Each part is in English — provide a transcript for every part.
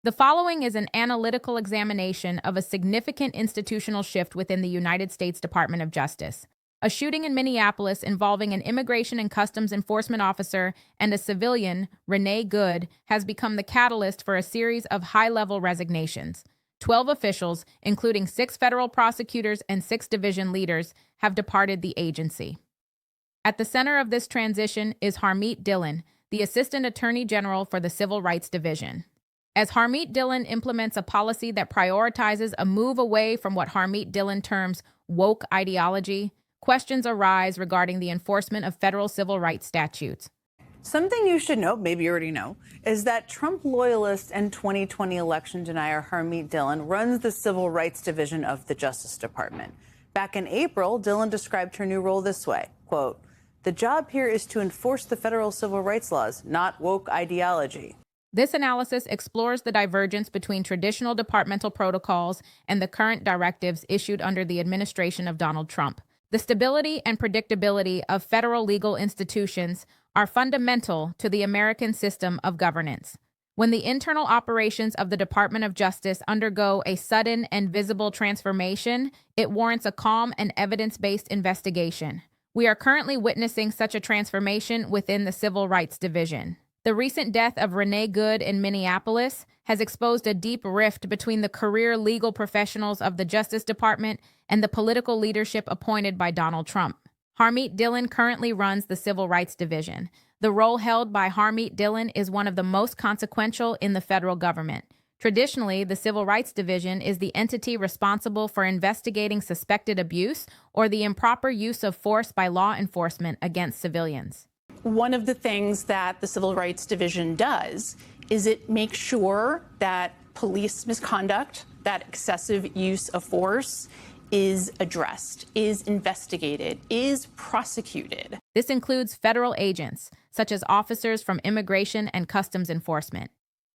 The following is an analytical examination of a significant institutional shift within the United States Department of Justice. A shooting in Minneapolis involving an immigration and customs enforcement officer and a civilian, Renee Goode, has become the catalyst for a series of high-level resignations. 12 officials, including 6 federal prosecutors and 6 division leaders, have departed the agency. At the center of this transition is Harmeet Dillon, the Assistant Attorney General for the Civil Rights Division. As Harmeet Dillon implements a policy that prioritizes a move away from what Harmeet Dillon terms woke ideology, questions arise regarding the enforcement of federal civil rights statutes. Something you should know, maybe you already know, is that Trump loyalist and 2020 election denier Harmeet Dillon runs the Civil Rights Division of the Justice Department. Back in April, Dillon described her new role this way, quote, "The job here is to enforce the federal civil rights laws, not woke ideology." This analysis explores the divergence between traditional departmental protocols and the current directives issued under the administration of Donald Trump. The stability and predictability of federal legal institutions are fundamental to the American system of governance. When the internal operations of the Department of Justice undergo a sudden and visible transformation, it warrants a calm and evidence-based investigation. We are currently witnessing such a transformation within the Civil Rights Division. The recent death of Renee Goode in Minneapolis has exposed a deep rift between the career legal professionals of the Justice Department and the political leadership appointed by Donald Trump. Harmeet Dillon currently runs the Civil Rights Division. The role held by Harmeet Dillon is one of the most consequential in the federal government. Traditionally, the Civil Rights Division is the entity responsible for investigating suspected abuse or the improper use of force by law enforcement against civilians. One of the things that the Civil Rights Division does is it makes sure that police misconduct, that excessive use of force, is addressed, is investigated, is prosecuted. This includes federal agents, such as officers from Immigration and Customs Enforcement.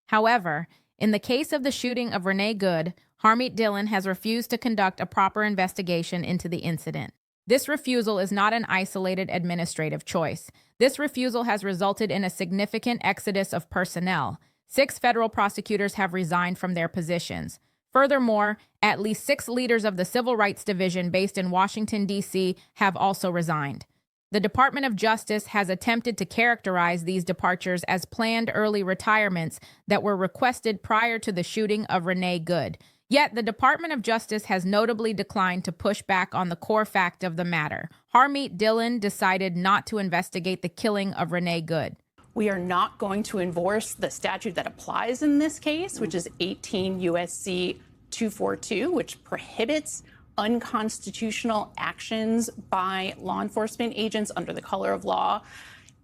However, in the case of the shooting of Renee Goode, Harmeet Dillon has refused to conduct a proper investigation into the incident. This refusal is not an isolated administrative choice. This refusal has resulted in a significant exodus of personnel. 6 federal prosecutors have resigned from their positions. Furthermore, at least 6 leaders of the Civil Rights Division based in Washington, D.C. have also resigned. The Department of Justice has attempted to characterize these departures as planned early retirements that were requested prior to the shooting of Renee Goode. Yet, the Department of Justice has notably declined to push back on the core fact of the matter. Harmeet Dillon decided not to investigate the killing of Renee Goode. We are not going to enforce the statute that applies in this case, which is 18 U.S.C. 242, which prohibits unconstitutional actions by law enforcement agents under the color of law.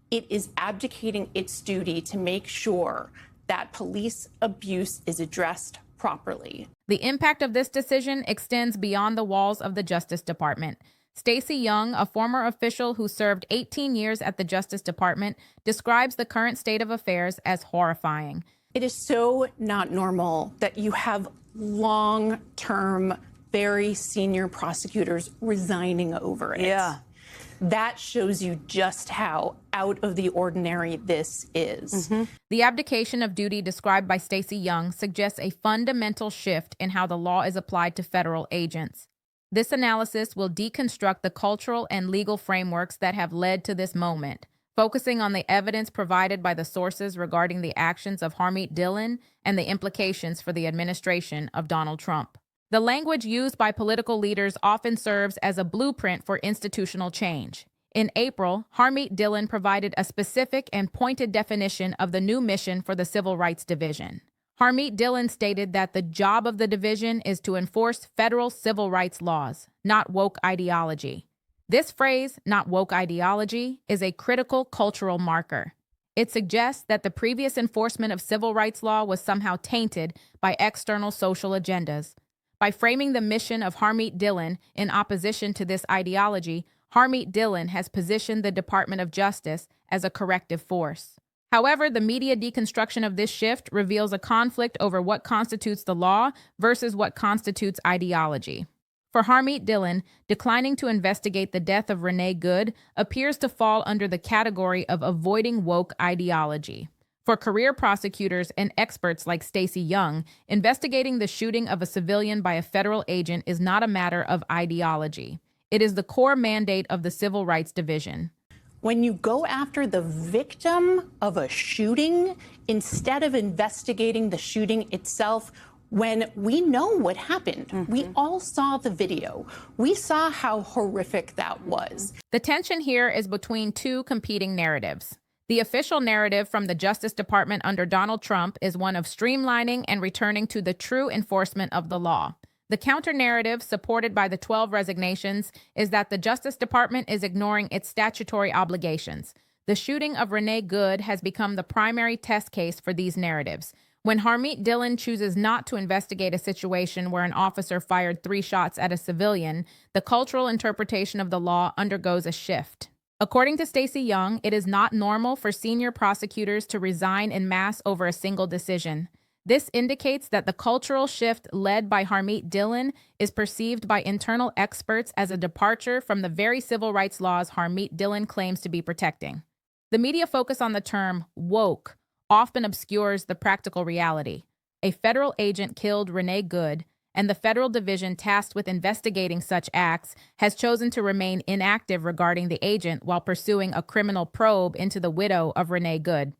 It is abdicating its duty to make sure that police abuse is addressed properly. The impact of this decision extends beyond the walls of the Justice Department. Stacey Young, a former official who served 18 years at the Justice Department, describes the current state of affairs as horrifying. It is so not normal that you have long-term, very senior prosecutors resigning over it. Yeah. That shows you just how out of the ordinary this is. The abdication of duty described by Stacey Young suggests a fundamental shift in how the law is applied to federal agents. This analysis will deconstruct the cultural and legal frameworks that have led to this moment, focusing on the evidence provided by the sources regarding the actions of Harmeet Dillon and the implications for the administration of Donald Trump. The language used by political leaders often serves as a blueprint for institutional change. In April, Harmeet Dillon provided a specific and pointed definition of the new mission for the Civil Rights Division. Harmeet Dillon stated that the job of the division is to enforce federal civil rights laws, not woke ideology. This phrase, not woke ideology, is a critical cultural marker. It suggests that the previous enforcement of civil rights law was somehow tainted by external social agendas. By framing the mission of Harmeet Dillon in opposition to this ideology, Harmeet Dillon has positioned the Department of Justice as a corrective force. However, the media deconstruction of this shift reveals a conflict over what constitutes the law versus what constitutes ideology. For Harmeet Dillon, declining to investigate the death of Renee Goode appears to fall under the category of avoiding woke ideology. For career prosecutors and experts like Stacey Young, investigating the shooting of a civilian by a federal agent is not a matter of ideology. It is the core mandate of the Civil Rights Division. When you go after the victim of a shooting instead of investigating the shooting itself, when we know what happened, we all saw the video. We saw how horrific that was. The tension here is between two competing narratives. The official narrative from the Justice Department under Donald Trump is one of streamlining and returning to the true enforcement of the law. The counter-narrative, supported by the 12 resignations, is that the Justice Department is ignoring its statutory obligations. The shooting of Renee Goode has become the primary test case for these narratives. When Harmeet Dillon chooses not to investigate a situation where an officer fired 3 shots at a civilian, the cultural interpretation of the law undergoes a shift. According to Stacey Young, it is not normal for senior prosecutors to resign en masse over a single decision. This indicates that the cultural shift led by Harmeet Dillon is perceived by internal experts as a departure from the very civil rights laws Harmeet Dillon claims to be protecting. The media focus on the term woke often obscures the practical reality. A federal agent killed Renee Goode, and the federal division tasked with investigating such acts has chosen to remain inactive regarding the agent while pursuing a criminal probe into the widow of Renee Goode.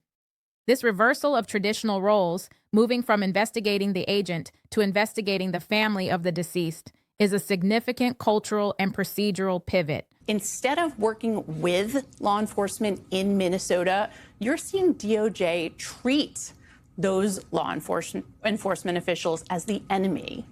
This reversal of traditional roles, moving from investigating the agent to investigating the family of the deceased, is a significant cultural and procedural pivot. Instead of working with law enforcement in Minnesota, you're seeing DOJ treat those law enforcement officials as the enemy.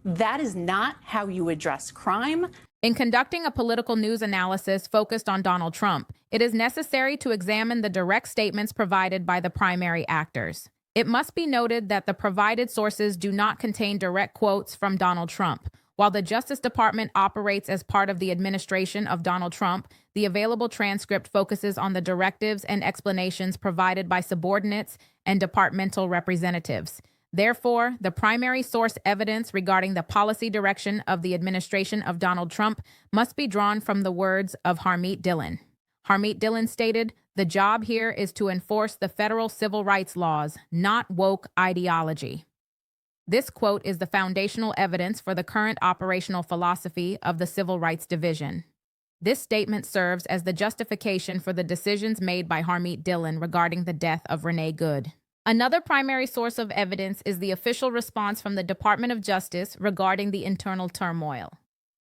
That is not how you address crime. In conducting a political news analysis focused on Donald Trump, it is necessary to examine the direct statements provided by the primary actors. It must be noted that the provided sources do not contain direct quotes from Donald Trump. While the Justice Department operates as part of the administration of Donald Trump, the available transcript focuses on the directives and explanations provided by subordinates and departmental representatives. Therefore, the primary source evidence regarding the policy direction of the administration of Donald Trump must be drawn from the words of Harmeet Dillon. Harmeet Dillon stated, "The job here is to enforce the federal civil rights laws, not woke ideology." This quote is the foundational evidence for the current operational philosophy of the Civil Rights Division. This statement serves as the justification for the decisions made by Harmeet Dillon regarding the death of Renee Goode. Another primary source of evidence is the official response from the Department of Justice regarding the internal turmoil.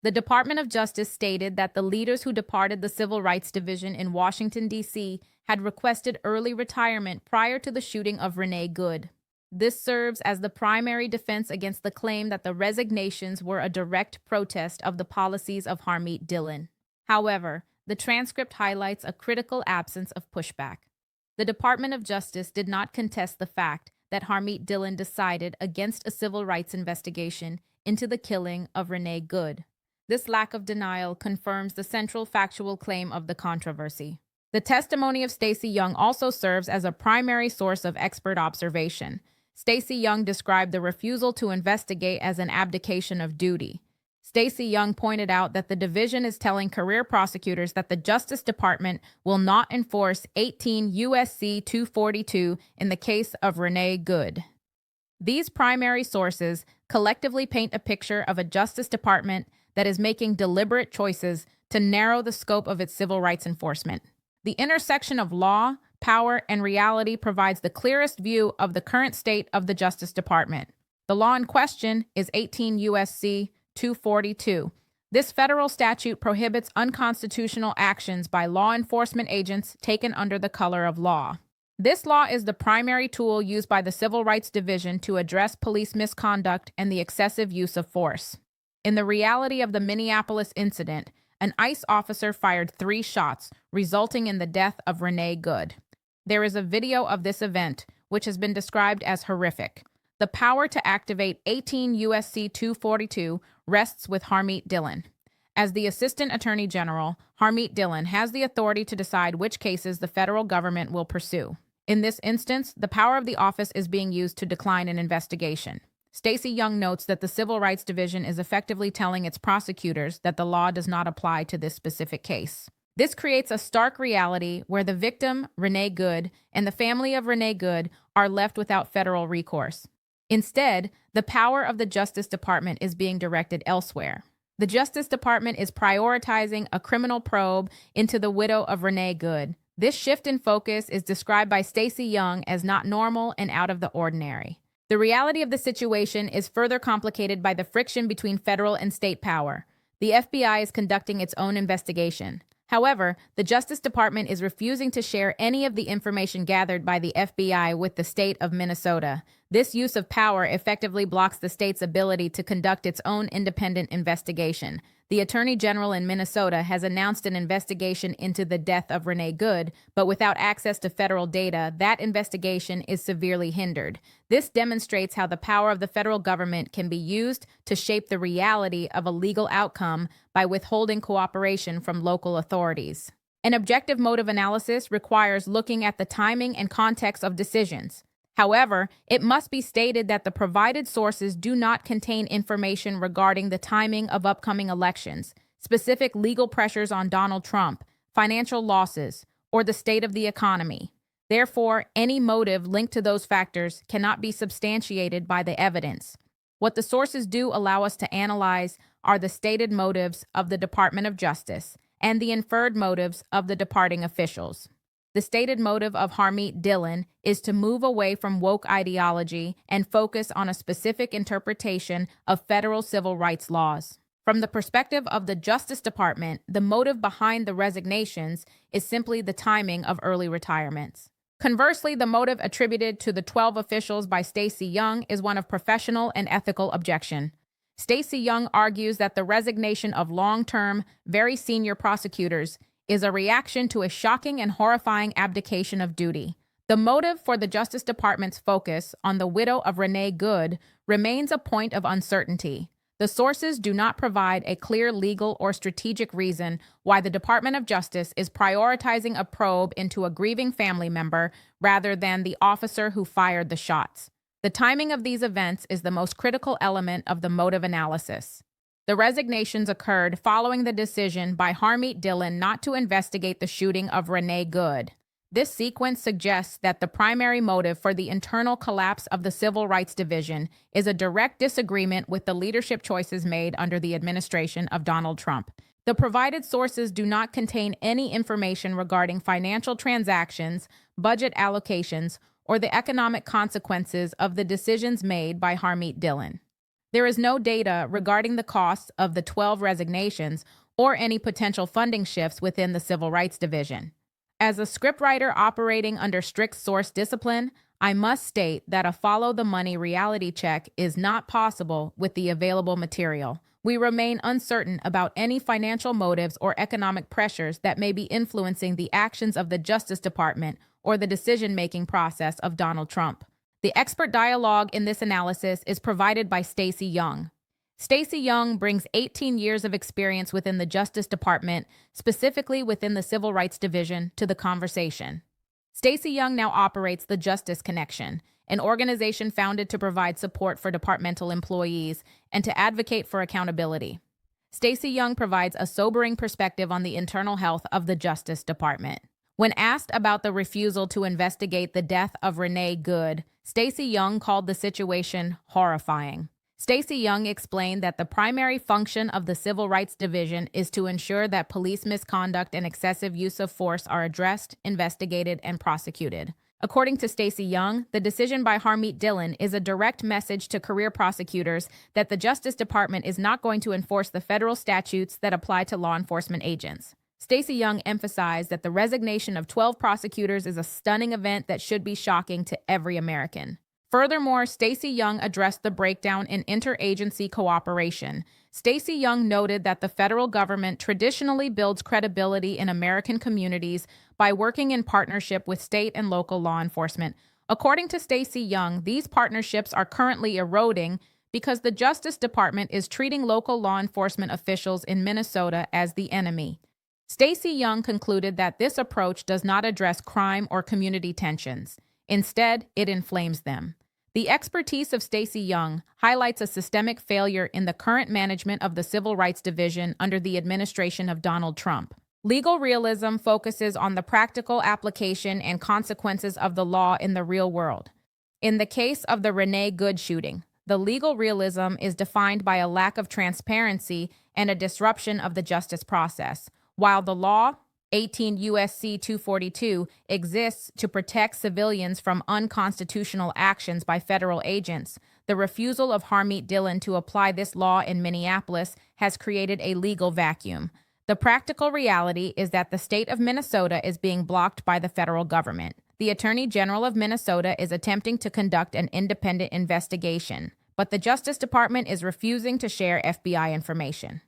The Department of Justice stated that the leaders who departed the Civil Rights Division in Washington, D.C. had requested early retirement prior to the shooting of Renee Goode. This serves as the primary defense against the claim that the resignations were a direct protest of the policies of Harmeet Dillon. However, the transcript highlights a critical absence of pushback. The Department of Justice did not contest the fact that Harmeet Dillon decided against a civil rights investigation into the killing of Renee Goode. This lack of denial confirms the central factual claim of the controversy. The testimony of Stacey Young also serves as a primary source of expert observation. Stacey Young described the refusal to investigate as an abdication of duty. Stacey Young pointed out that the division is telling career prosecutors that the Justice Department will not enforce 18 U.S.C. 242 in the case of Renee Goode. These primary sources collectively paint a picture of a Justice Department that is making deliberate choices to narrow the scope of its civil rights enforcement. The intersection of law, power, and reality provides the clearest view of the current state of the Justice Department. The law in question is 18 U.S.C. 242. This federal statute prohibits unconstitutional actions by law enforcement agents taken under the color of law. This law is the primary tool used by the Civil Rights Division to address police misconduct and the excessive use of force. In the reality of the Minneapolis incident, an ICE officer fired 3 shots, resulting in the death of Renee Goode. There is a video of this event, which has been described as horrific. The power to activate 18 U.S.C. 242 rests with Harmeet Dillon. As the Assistant Attorney General, Harmeet Dillon has the authority to decide which cases the federal government will pursue. In this instance, the power of the office is being used to decline an investigation. Stacey Young notes that the Civil Rights Division is effectively telling its prosecutors that the law does not apply to this specific case. This creates a stark reality where the victim, Renee Goode, and the family of Renee Goode are left without federal recourse. Instead, the power of the Justice Department is being directed elsewhere. The Justice Department is prioritizing a criminal probe into the widow of Renee Goode. This shift in focus is described by Stacey Young as not normal and out of the ordinary. The reality of the situation is further complicated by the friction between federal and state power. The FBI is conducting its own investigation. However, the Justice Department is refusing to share any of the information gathered by the FBI with the state of Minnesota. This use of power effectively blocks the state's ability to conduct its own independent investigation. The Attorney General in Minnesota has announced an investigation into the death of Renee Goode, but without access to federal data, that investigation is severely hindered. This demonstrates how the power of the federal government can be used to shape the reality of a legal outcome by withholding cooperation from local authorities. An objective motive analysis requires looking at the timing and context of decisions. However, it must be stated that the provided sources do not contain information regarding the timing of upcoming elections, specific legal pressures on Donald Trump, financial losses, or the state of the economy. Therefore, any motive linked to those factors cannot be substantiated by the evidence. What the sources do allow us to analyze are the stated motives of the Department of Justice and the inferred motives of the departing officials. The stated motive of Harmeet Dillon is to move away from woke ideology and focus on a specific interpretation of federal civil rights laws. From the perspective of the Justice Department, the motive behind the resignations is simply the timing of early retirements. Conversely, the motive attributed to the 12 officials by Stacey Young is one of professional and ethical objection. Stacey Young argues that the resignation of long-term, very senior prosecutors is a reaction to a shocking and horrifying abdication of duty. The motive for the Justice Department's focus on the widow of Renee Goode remains a point of uncertainty. The sources do not provide a clear legal or strategic reason why the Department of Justice is prioritizing a probe into a grieving family member rather than the officer who fired the shots. The timing of these events is the most critical element of the motive analysis. The resignations occurred following the decision by Harmeet Dillon not to investigate the shooting of Renee Goode. This sequence suggests that the primary motive for the internal collapse of the Civil Rights Division is a direct disagreement with the leadership choices made under the administration of Donald Trump. The provided sources do not contain any information regarding financial transactions, budget allocations, or the economic consequences of the decisions made by Harmeet Dillon. There is no data regarding the costs of the 12 resignations or any potential funding shifts within the Civil Rights Division. As a scriptwriter operating under strict source discipline, I must state that a follow-the-money reality check is not possible with the available material. We remain uncertain about any financial motives or economic pressures that may be influencing the actions of the Justice Department or the decision-making process of Donald Trump. The expert dialogue in this analysis is provided by Stacey Young. Stacey Young brings 18 years of experience within the Justice Department, specifically within the Civil Rights Division, to the conversation. Stacey Young now operates the Justice Connection, an organization founded to provide support for departmental employees and to advocate for accountability. Stacey Young provides a sobering perspective on the internal health of the Justice Department. When asked about the refusal to investigate the death of Renee Goode, Stacey Young called the situation horrifying. Stacey Young explained that the primary function of the Civil Rights Division is to ensure that police misconduct and excessive use of force are addressed, investigated, and prosecuted. According to Stacey Young, the decision by Harmeet Dillon is a direct message to career prosecutors that the Justice Department is not going to enforce the federal statutes that apply to law enforcement agents. Stacey Young emphasized that the resignation of 12 prosecutors is a stunning event that should be shocking to every American. Furthermore, Stacey Young addressed the breakdown in interagency cooperation. Stacey Young noted that the federal government traditionally builds credibility in American communities by working in partnership with state and local law enforcement. According to Stacey Young, these partnerships are currently eroding because the Justice Department is treating local law enforcement officials in Minnesota as the enemy. Stacey Young concluded that this approach does not address crime or community tensions. Instead, it inflames them. The expertise of Stacey Young highlights a systemic failure in the current management of the Civil Rights Division under the administration of Donald Trump. Legal realism focuses on the practical application and consequences of the law in the real world. In the case of the Renee Goode shooting, the legal realism is defined by a lack of transparency and a disruption of the justice process, while the law, 18 U.S.C. 242, exists to protect civilians from unconstitutional actions by federal agents. The refusal of Harmeet Dillon to apply this law in Minneapolis has created a legal vacuum. The practical reality is that the state of Minnesota is being blocked by the federal government. The Attorney General of Minnesota is attempting to conduct an independent investigation, but the Justice Department is refusing to share FBI information.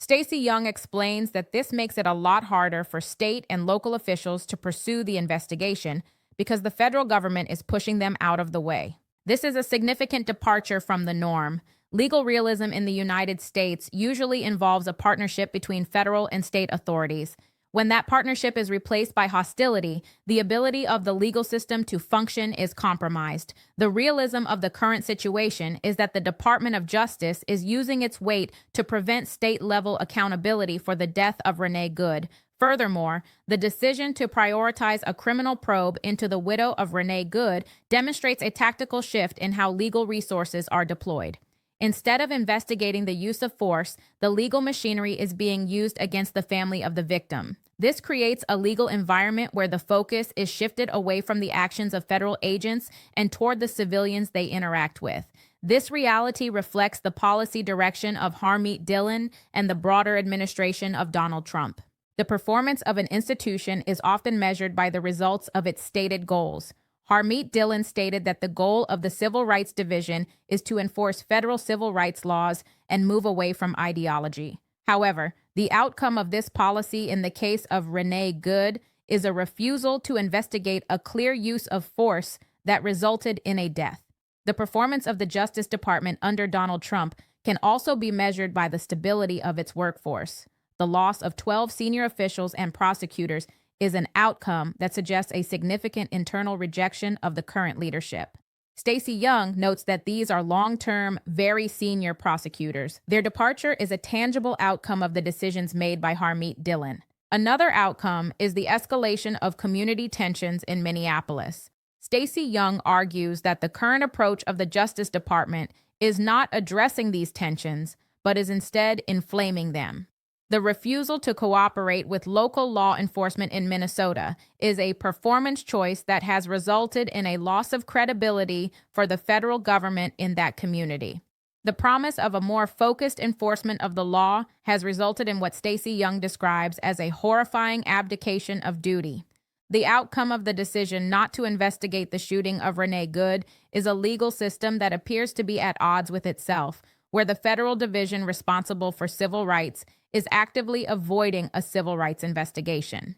Stacey Young explains that this makes it a lot harder for state and local officials to pursue the investigation because the federal government is pushing them out of the way. This is a significant departure from the norm. Legal realism in the United States usually involves a partnership between federal and state authorities. When that partnership is replaced by hostility, the ability of the legal system to function is compromised. The realism of the current situation is that the Department of Justice is using its weight to prevent state-level accountability for the death of Renee Goode. Furthermore, the decision to prioritize a criminal probe into the widow of Renee Goode demonstrates a tactical shift in how legal resources are deployed. Instead of investigating the use of force, the legal machinery is being used against the family of the victim. This creates a legal environment where the focus is shifted away from the actions of federal agents and toward the civilians they interact with. This reality reflects the policy direction of Harmeet Dillon and the broader administration of Donald Trump. The performance of an institution is often measured by the results of its stated goals. Harmeet Dillon stated that the goal of the Civil Rights Division is to enforce federal civil rights laws and move away from ideology. However, the outcome of this policy in the case of Renee Goode is a refusal to investigate a clear use of force that resulted in a death. The performance of the Justice Department under Donald Trump can also be measured by the stability of its workforce. The loss of 12 senior officials and prosecutors is an outcome that suggests a significant internal rejection of the current leadership. Stacey Young notes that these are long-term, very senior prosecutors. Their departure is a tangible outcome of the decisions made by Harmeet Dillon. Another outcome is the escalation of community tensions in Minneapolis. Stacey Young argues that the current approach of the Justice Department is not addressing these tensions, but is instead inflaming them. The refusal to cooperate with local law enforcement in Minnesota is a performance choice that has resulted in a loss of credibility for the federal government in that community. The promise of a more focused enforcement of the law has resulted in what Stacey Young describes as a horrifying abdication of duty. The outcome of the decision not to investigate the shooting of Renee Goode is a legal system that appears to be at odds with itself, where the federal division responsible for civil rights is actively avoiding a civil rights investigation.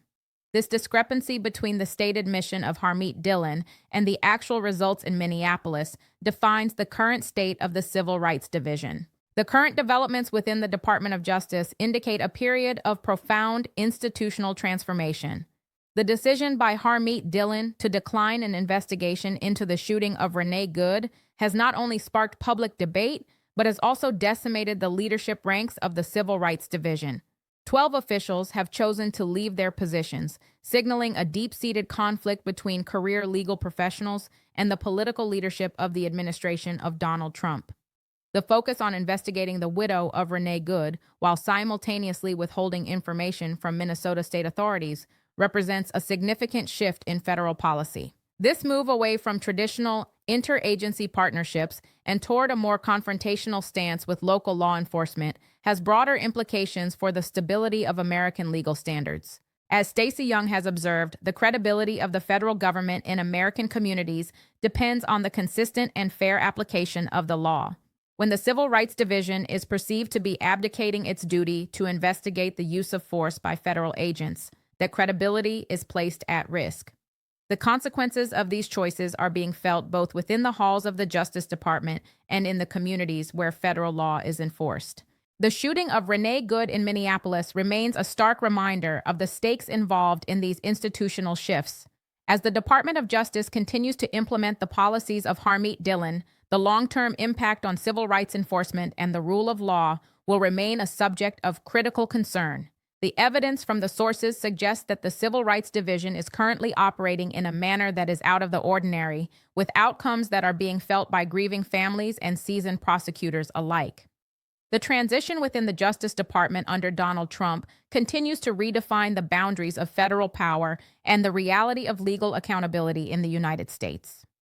This discrepancy between the stated mission of Harmeet Dillon and the actual results in Minneapolis defines the current state of the Civil Rights Division. The current developments within the Department of Justice indicate a period of profound institutional transformation. The decision by Harmeet Dillon to decline an investigation into the shooting of Renee Goode has not only sparked public debate, but has also decimated the leadership ranks of the Civil Rights Division. 12 officials have chosen to leave their positions, signaling a deep-seated conflict between career legal professionals and the political leadership of the administration of Donald Trump. The focus on investigating the widow of Renee Goode, while simultaneously withholding information from Minnesota state authorities, represents a significant shift in federal policy. This move away from traditional interagency partnerships and toward a more confrontational stance with local law enforcement has broader implications for the stability of American legal standards. As Stacey Young has observed, the credibility of the federal government in American communities depends on the consistent and fair application of the law. When the Civil Rights Division is perceived to be abdicating its duty to investigate the use of force by federal agents, that credibility is placed at risk. The consequences of these choices are being felt both within the halls of the Justice Department and in the communities where federal law is enforced. The shooting of Renee Goode in Minneapolis remains a stark reminder of the stakes involved in these institutional shifts. As the Department of Justice continues to implement the policies of Harmeet Dillon, the long-term impact on civil rights enforcement and the rule of law will remain a subject of critical concern. The evidence from the sources suggests that the Civil Rights Division is currently operating in a manner that is out of the ordinary, with outcomes that are being felt by grieving families and seasoned prosecutors alike. The transition within the Justice Department under Donald Trump continues to redefine the boundaries of federal power and the reality of legal accountability in the United States.